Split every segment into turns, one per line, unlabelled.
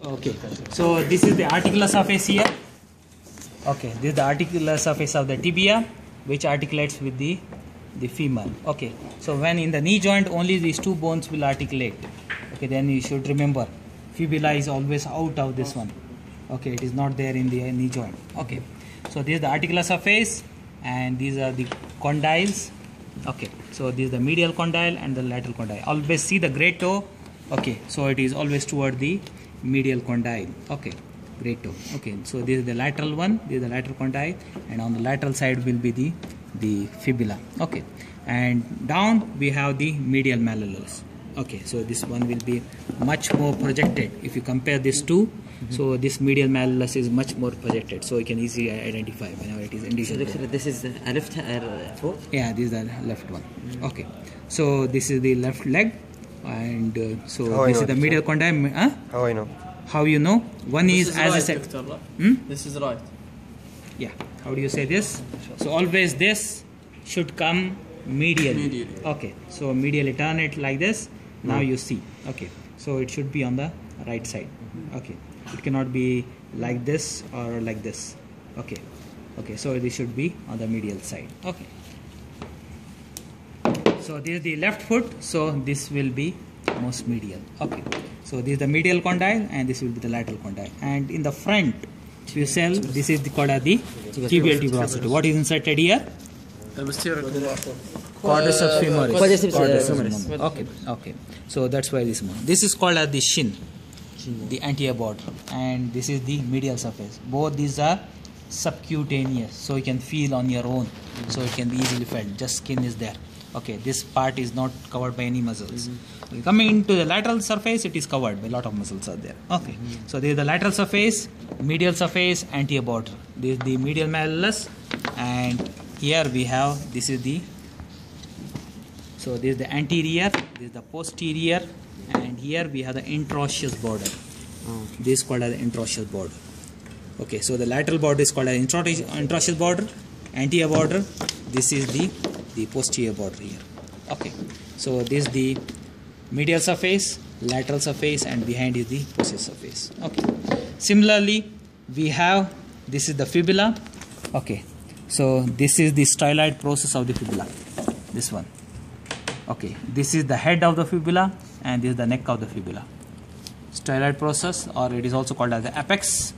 Okay, so this is the articular surface here. Okay, this is the articular surface of the tibia, which articulates with the femur. Okay, so when in the knee joint only these two bones will articulate. Okay, then you should remember fibula is always out of this one. Okay, it is not there in the knee joint. Okay, so this is the articular surface and these are the condyles. Okay, so this is the medial condyle and the lateral condyle. Always see the great toe. Okay, so it is always toward the medial condyle. Okay, great toe. Okay, so this is the lateral one, this is the lateral condyle, and on the lateral side will be the fibula. Okay, and down we have the medial malleolus. Okay, so this one will be much more projected if you compare these two. So this medial malleolus is much more projected, so you can easily identify whenever it is individual.
So this is a left foot?
Yeah, this is the left one. Okay, so this is the left leg, and so this is the medial condyle.
How I know?
How you know? One
This
is
right,
as I said.
Victor, This is right.
Yeah. How do you say this? So always this should come medially. Okay. So medially turn it like this. Now you see. Okay. So it should be on the right side. Okay. It cannot be like this or like this. Okay. Okay. So this should be on the medial side. Okay. So this is the left foot. So this will be most medial. Okay. So this is the medial condyle and this will be the lateral condyle. And in the front, if you sell, this is called as the tibial tuberosity. What is inserted here? Quadriceps femoris.
Quadriceps femoris.
Okay. Okay. So that's why this one. This is called as the shin, the anterior border, and this is the medial surface. Both these are subcutaneous, so you can feel on your own. So it can be easily felt. Just skin is there. Okay, this part is not covered by any muscles. Coming into the lateral surface, it is covered by a lot of muscles are there. Okay, so this is the lateral surface, medial surface, anterior border. This is the medial malleolus, and here we have this is the. So this is the anterior, this is the posterior, and here we have the interosseous border. This is called as the interosseous border. Okay, so the lateral border is called as interosseous border, anterior border. This is the posterior border here. Okay, so this is the medial surface, lateral surface, and behind is the posterior surface. Okay, similarly we have this is the fibula. Okay, so this is the styloid process of the fibula, this one. Okay, this is the head of the fibula and this is the neck of the fibula. Styloid process, or it is also called as the apex.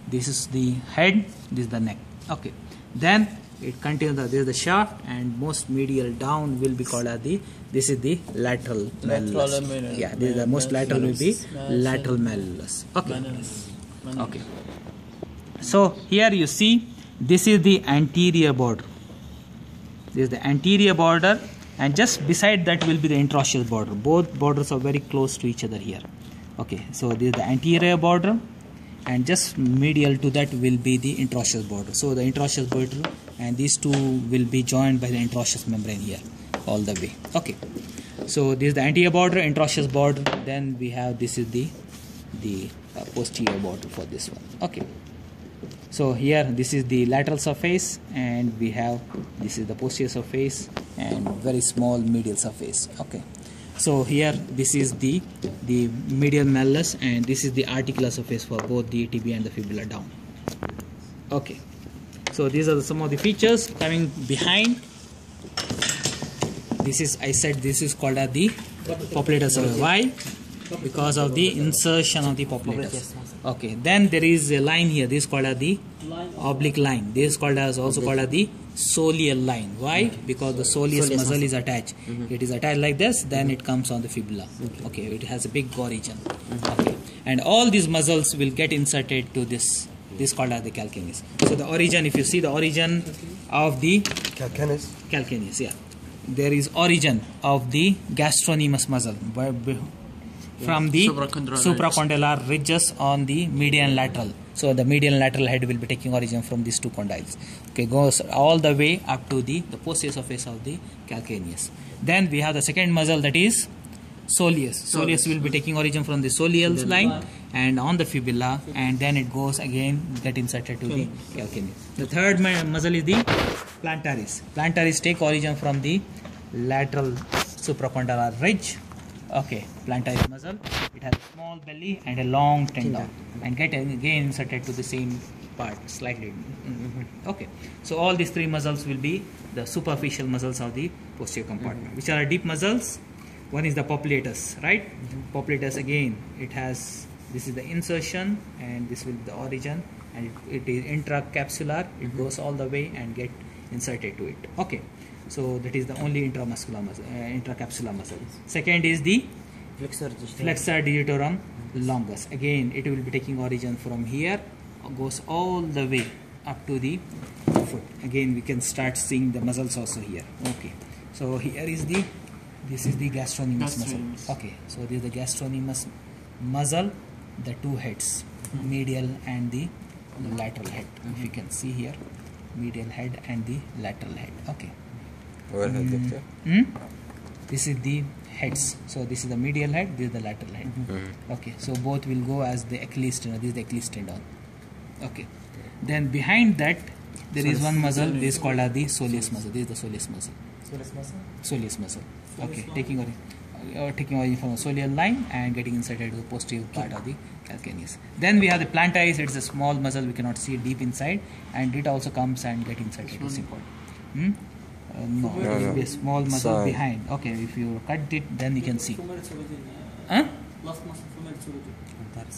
This is the head, this is the neck. Okay, then it contains this is the shaft, and most medial down will be called as this is the lateral malleolus. Yeah, this is the most lateral will be lateral malleolus. Okay. Okay. So here you see this is the anterior border. This is the anterior border, and just beside that will be the interosseous border. Both borders are very close to each other here. Okay, so this is the anterior border, and just medial to that will be the interosseous border. So the interosseous border and these two will be joined by the interosseous membrane here all the way. Okay, so this is the anterior border, interosseous border. Then we have this is the posterior border for this one. Okay, so here this is the lateral surface, and we have this is the posterior surface and very small medial surface. Okay, so here this is the medial malleolus, and this is the articular surface for both the tibia and the fibula down. Okay, so these are some of the features coming behind. This is, I said, this is called as the popliteal surface. Why? Because of the insertion of the popliteus. Okay, then there is a line here. This is called as the oblique line. This is called as also called as the soleal line. Why? Because the soleus muscle is attached. It is attached like this, then it comes on the fibula. Okay, it has a big origin. Okay, and all these muscles will get inserted to this. This is called as the calcaneus. So the origin, if you see the origin of the calcaneus, yeah, there is origin of the gastrocnemius muscle from the supracondylar ridges on the median lateral. So the median lateral head will be taking origin from these two condyles. Okay, goes all the way up to the posterior surface of the calcaneus. Then we have the second muscle, that is soleus. Soleus will be taking origin from the soleal line and on the fibula, and then it goes again get inserted to the calcaneus. The third muscle is the plantaris. Plantaris take origin from the lateral supracondylar ridge Okay, plantaris muscle. It has a small belly and a long tendon, and get again inserted to the same part slightly. Okay, so all these three muscles will be the superficial muscles of the posterior compartment, which are deep muscles. One is the popliteus, right? Popliteus again, it has, this is the insertion and this will be the origin, and it is intracapsular. It goes all the way and get inserted to it. Okay, so that is the only intramuscular muscle, intracapsular muscle. Second is the flexor digitorum longus. Again, it will be taking origin from here, goes all the way up to the foot. Again, we can start seeing the muscles also here. Okay, so here is the, this is the gastrocnemius muscle. Okay, so this is the gastrocnemius muscle, the two heads, medial and the lateral head. If you can see here, medial head and the lateral head. Okay.
Where head, doctor?
This is the heads. So this is the medial head, this is the lateral head. Okay, so both will go as the Achilles tendon. This is the Achilles tendon. Okay. Then behind that there is one muscle. This is called as the soleus muscle. This is the soleus muscle. Soleus muscle. Okay, taking origin from the soleal line and getting inserted to the posterior part of the calcaneus. Then we have the plantaris. It's a small muscle, we cannot see deep inside, and it also comes and get inserted to simple. No, it will be a small muscle behind. Okay, if you cut it, then you can see.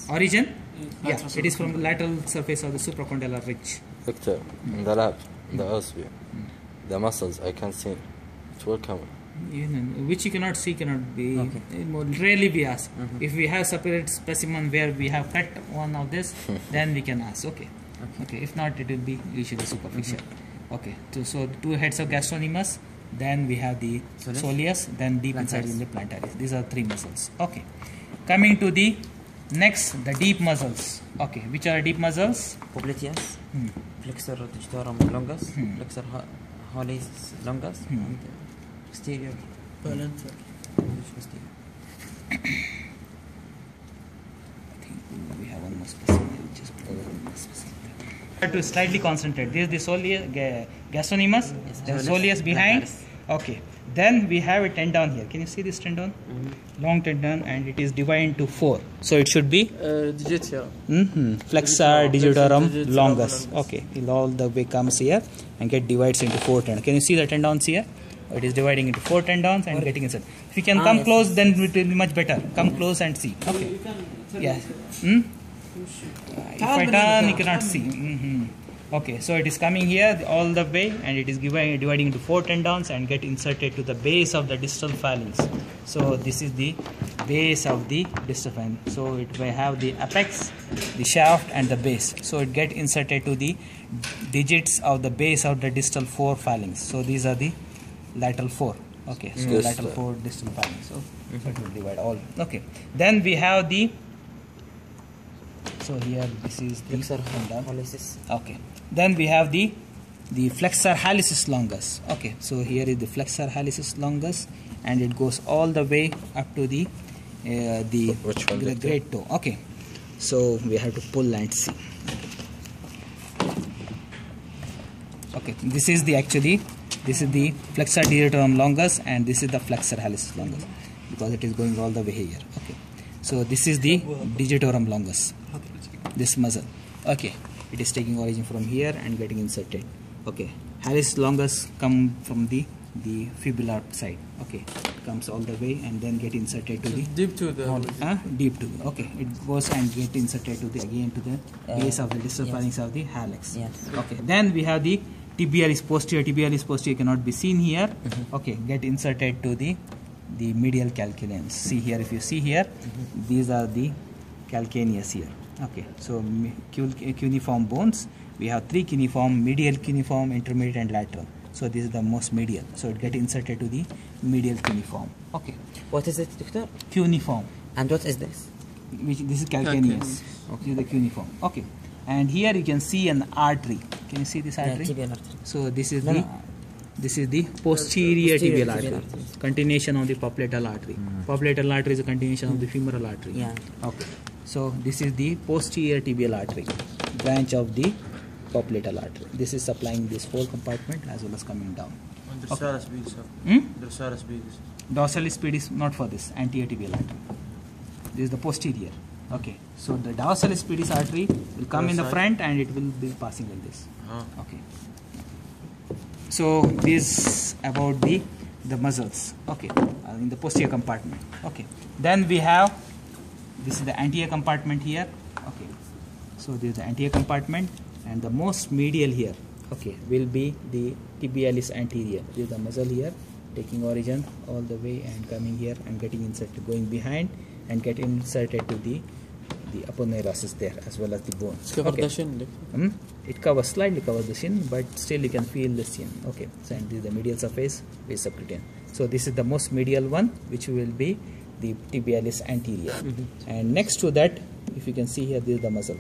Origin? Yeah, it is from the lateral surface of the supracondylar ridge.
Doctor, in the lab, the OSB, the muscles I can see, it will come.
Which you cannot see, cannot be, it will rarely be asked. If we have separate specimen where we have cut one of this, then we can ask. Okay. If not, it will be usually superficial. Okay, so two heads of gastrocnemius, then we have the soleus, then deep inside in the plantaris. These are three muscles. Okay, coming to the next, the deep muscles. Okay, which are deep muscles?
Popliteus, flexor digitorum longus, flexor hallucis longus, and posterior.
I think we have one more specimen. Just have to slightly concentrate. This is the soleus, gastrocnemius, the soleus behind. Okay, then we have a tendon here. Can you see this tendon? Long tendon, and it is divided into four. So it should be flexor digitorum longus. Okay, it all the way comes here and get divides into four tendons. Can you see the tendons here? It is dividing into four tendons and getting inside. If you can come close, then it will be much better. Come close and see. Okay. Yes. If I turn, you cannot see. Okay, so it is coming here all the way, and it is dividing into four tendons and get inserted to the base of the distal phalanx. So this is the base of the distal phalanx. So it may have the apex, the shaft, and the base. So it get inserted to the digits of the base of the distal four phalanx. So these are the lateral four. Okay, so lateral four distal phalanx. So it will divide all. Okay, then we have the, so here this is the
Flexor hallucis.
Okay, then we have the flexor hallucis longus. Okay, so here is the flexor hallucis longus, and it goes all the way up to the great toe. Okay, so we have to pull and see. Okay, this is the this is the flexor digitorum longus, and this is the flexor hallucis longus, because it is going all the way here. Okay, so this is the digitorum longus, this muscle. Okay, it is taking origin from here and getting inserted. Okay, hallucis longus come from the fibular side. Okay, it comes all the way and then get inserted to the
deep to the
deep to. Okay, it goes and get inserted to the again to the base of the distal phalanx of the hallux. Okay, then we have the tibialis posterior. Tibialis posterior cannot be seen here. Okay, get inserted to the medial calcaneus. See here, if you see here, these are the calcaneus here. Okay, so cuneiform bones. We have three cuneiform: medial, cuneiform, intermediate, and lateral. So this is the most medial. So it get inserted to the medial cuneiform. Okay.
What is it, doctor?
Cuneiform.
And what is this?
This is calcaneus. Okay, the cuneiform. Okay. And here you can see an artery. Can you see this artery?
Tibial artery.
So this is the posterior tibial artery. Continuation of the popliteal artery. Popliteal artery is a continuation of the femoral artery.
Yeah.
Okay. So this is the posterior tibial artery, branch of the popliteal artery. This is supplying this whole compartment as well as coming down.
Drossalis pedis.
Hmm?
Drossalis pedis.
Dorsal speed is not for this anterior tibial artery. This is the posterior. Okay, so the dorsal pedis artery will come in the front and it will be passing like this. Okay. So this about the muscles. Okay, in the posterior compartment. Okay. Then we have this is the anterior compartment here. Okay. So this is the anterior compartment, and the most medial here. Okay, will be the tibialis anterior. This is the muscle here, taking origin all the way and coming here and getting inserted, going behind and get inserted to the aponeurosis there, as well as the bone.
Cover the shin.
It slightly covers the shin, but still you can feel the shin. Okay, so and this is the medial surface with subcutaneous. So this is the most medial one, which will be the tibialis anterior. And next to that, if you can see here, this is the muscle.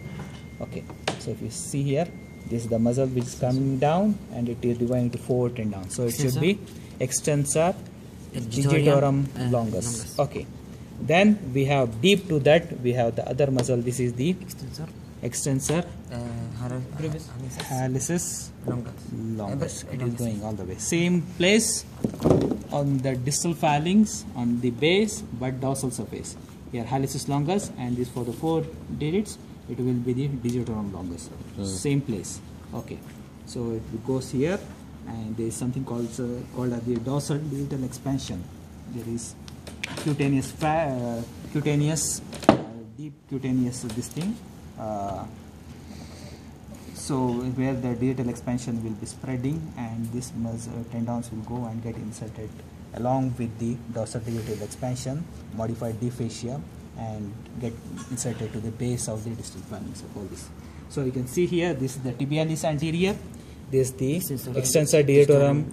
Okay, so if you see here, this is the muscle which is coming down and it is divided into 4 tendons. So it should be extensor digitorum longus. Okay. Then we have deep to that, we have the other muscle. This is the extensor hallucis longus. It is going all the way. Same place on the distal phalanx on the base, but dorsal surface. Here hallucis longus, and this for the 4 digits, it will be the digitorum longus. Same place. Okay. So it goes here, and there is something called as the dorsal digital expansion. There is cutaneous deep cutaneous this thing, so where the digital expansion will be spreading, and this tendons will go and get inserted along with the dorsal digital expansion, modified the fascia, and get inserted to the base of the distal phalanx of all this. So you can see here, this is the tibialis anterior, this is the extensor digitorum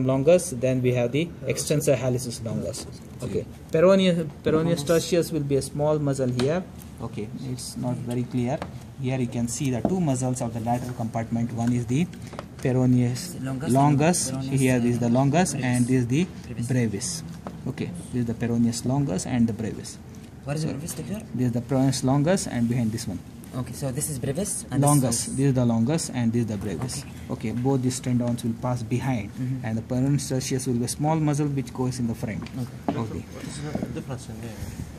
longus, then we have the extensor hallucis longus. Okay, peroneus tertius will be a small muscle here. Okay, it's not very clear. Here you can see the 2 muscles of the lateral compartment. One is the peroneus longus. Here this is the longus, and this is the brevis. Okay, this is the peroneus longus and the brevis.
What is the brevis, doctor?
This is the peroneus longus, and behind this one.
Okay, so this is brevis and
longus. This is the longus, and this is the brevis. Okay, both these tendons will pass behind, and the peroneus tertius will be a small muscle which goes in the front. Okay.
What is the difference in the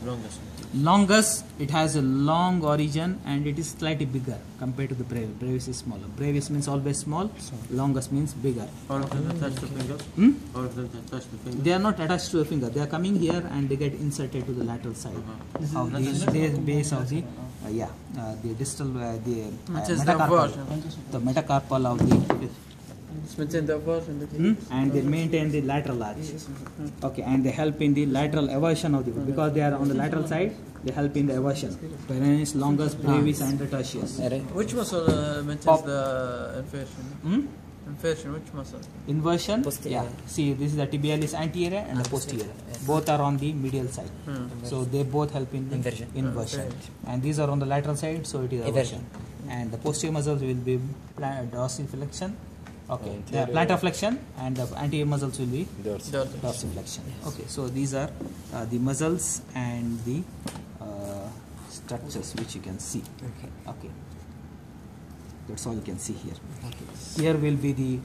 longus?
Longus, it has a long origin and it is slightly bigger compared to the brevis. Brevis is smaller. Brevis means always small. Longus means bigger.
All of them attached to fingers? All of them attached to fingers?
They are not attached to a finger. They are coming here and they get inserted to the lateral side of the base of the the distal the metacarpal of the and they maintain the lateral arch. Okay, and they help in the lateral eversion of the, because they are on the lateral side, they help in the eversion. Peroneus longus, brevis, and the tertius.
Which muscle maintains the inversion? Inversion, which muscle?
Inversion?
Posterior.
Yeah. See, this is the tibialis anterior and the posterior. Both are on the medial side. So they both help in the inversion. And these are on the lateral side, so it is eversion. And the posterior muscles will be dorsiflexion. Okay, the plantar flexion, and the anterior muscles will be dorsiflexion. Okay, so these are the muscles and the structures which you can see. Okay, that's all you can see here. Here will be the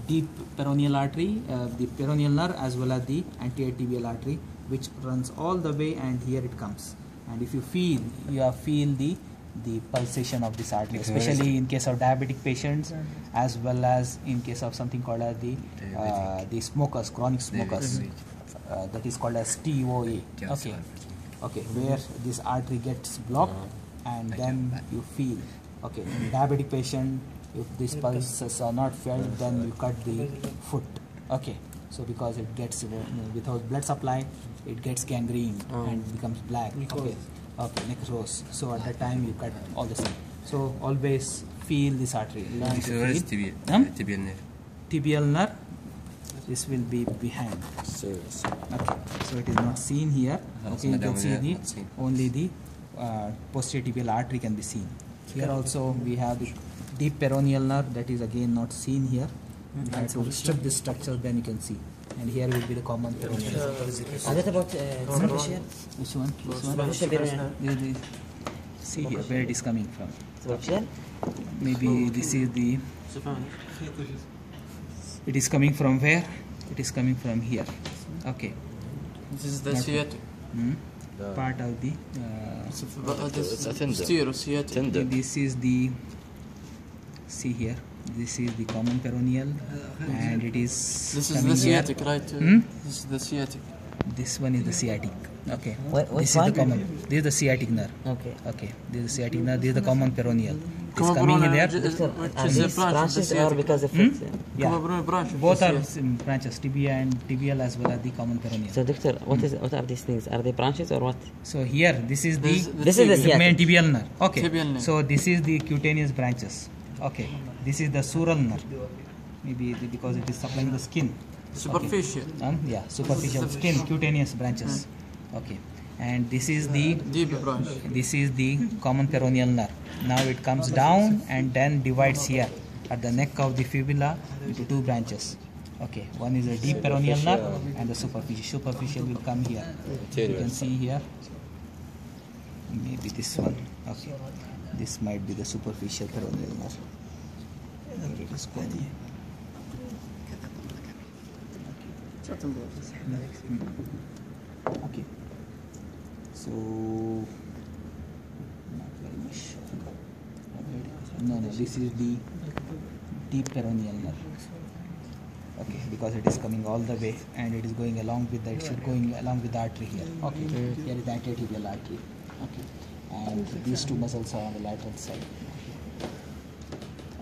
deep peroneal artery, the peroneal nerve, as well as the anterior tibial artery, which runs all the way, and here it comes. And if you feel, feel the pulsation of this artery, especially in case of diabetic patients, as well as in case of something called as the smokers, chronic smokers, that is called as TOA. Okay, where this artery gets blocked, and then you feel. Okay, in diabetic patient, if these pulses are not felt, then you cut the foot. Okay, so because it gets without blood supply, it gets gangrene and becomes black. Okay, necrosis. So at that time you cut all the same. So always feel this artery. Learn to feel. Tibial nerve. This will be behind. Okay, so it is not seen here. Okay, you can see only the posterior tibial artery can be seen. Here also we have the deep peroneal nerve, that is again not seen here. You have to restrict this structure, then you can see. And here will be the common peroneal nerve.
What about superficial?
Which one? See here where it is coming from.
Superficial?
Maybe this is the. It is coming from where? It is coming from here. Okay.
This is the
Not-
sciatic.
Part of the.
It's a tendon.
Stereosciatic.
Tendon.
This is the. See here. This is the common peroneal, and it is.
This is
coming
the
here.
sciatic, right?
Hmm?
This is the sciatic.
This one is the sciatic. Okay.
What
This is
one?
the common. This is the sciatic nerve.
Okay.
Okay. This is the sciatic nerve. This is the common peroneal. It's
Common
coming in
peroneal,
there.
Doctor,
which
are
is a
these
branch of the
branches or
sciatic.
because of
Hmm?
it?
Yeah.
Common peroneal branch of
Both
the
are
sciatic.
branches, tibia and tibial as well as the common peroneal.
So, doctor, what are these things? Are they branches or what?
So here, this is the
This is the
the main
sciatic.
tibial nerve. Okay.
Tibial nerve.
So this is the cutaneous branches. Okay. This is the sural nerve. Maybe because it is supplying the skin.
Superficial.
Yeah, superficial skin, cutaneous branches. Okay. And this is the
Deep branch.
common peroneal nerve. Now it comes down and then divides here at the neck of the fibula into two branches. Okay, one is a deep peroneal nerve and the superficial. Superficial will come here. You can see here. Maybe this one. Okay, this might be the superficial peroneal nerve. Here it is going. Okay. So not very much. No, this is the deep peroneal nerve. Okay, because it is coming all the way and it is going along with the, it should going along with the artery here. Okay, here is the anterior artery. Okay, and these two muscles are on the lateral side.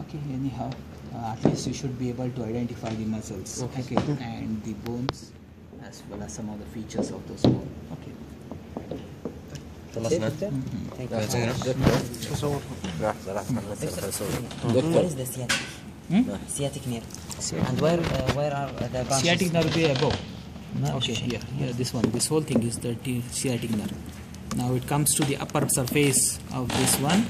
Okay, anyhow, at least you should be able to identify the muscles. Okay, and the bones as well as some of the features of those bones. Okay.
خلصنا؟
Thank you.
لحظة لحظة
What is the sciatic? Sciatic nerve. And where are the branches?
Sciatic nerve will be above.
No,
Okay, here, this one. This whole thing is the sciatic nerve. Now it comes to the upper surface of this one,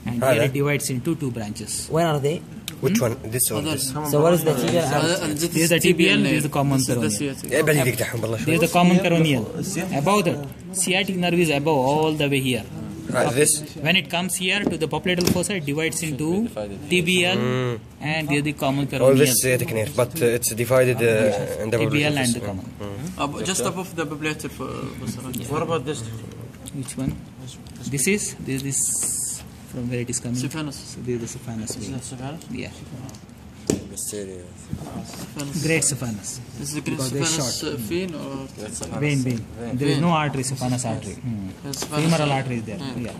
and here it divides into two branches.
Where are they?
Which one? This or this?
So what is the tibial and
This is the tibial, this is the common
This is the
peroneal.
sciatic.
يا بالي ديك دحين بالله
This
شوي.
is the common peroneal. Above the sciatic nerve is above all the way here.
This?
When it comes here to the popliteal fossa, it divides into tibial and the common
All
peroneal.
this sciatic nerve, but it's divided in the
Tibial and the common.
Just above the popliteal fossa. What about this?
Which one? This is from where it is coming.
Syphilis.
So this is the syphilis vein. Yeah, great syphilis.
This is the
Because they're
syphilis
short.
vein or
Vein. There is no artery, syphilis artery. Femoral artery is there. Yeah.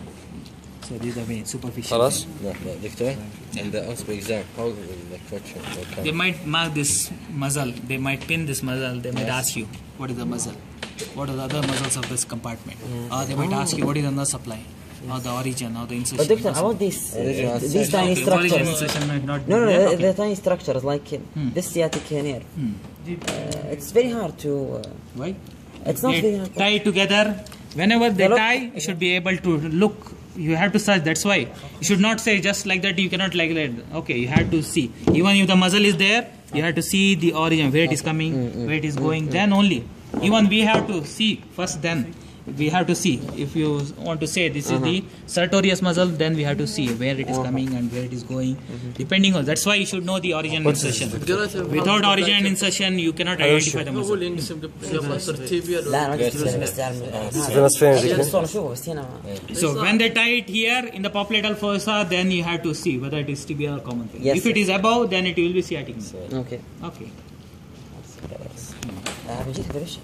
So this is the vein, superficial.
خلاص؟
vein.
لا دكتور in the OSCE exam how the question
They might mark this muscle. They might pin this muscle. They might ask you what is the muscle, what are the other muscles of this compartment, or they might ask you what is the nerve supply, or the origin, or the insertion.
But doctor, about these tiny
Okay, origin
structures.
insertion might not.
No,
be there.
the tiny structures like this sciatic nerve. It's very hard to.
Why?
It's not very
They
hard.
tie together. Whenever they
Look.
tie, you should be able to look. You have to search. That's why you should not say just like that. You cannot like that. Okay, you have to see. Even if the muscle is there, you have to see the origin, where it is coming, where it is going. Then only. Even we have to see first. Then we have to see. If you want to say this is the sartorius muscle, then we have to see where it is coming and where it is going. Depending on that's why you should know the origin and insertion. Without origin and insertion, you cannot identify the muscle.
لا ما قلت بس تعرف.
Syphilis فين ذيك؟
بس والله شوفه بس هنا.
So when they tie it here in the popliteal fossa, then you have to see whether it is tibial or common.
Yes,
If it is above, then it will be sciatic.
Okay.
Okay.
بنجيك بريش.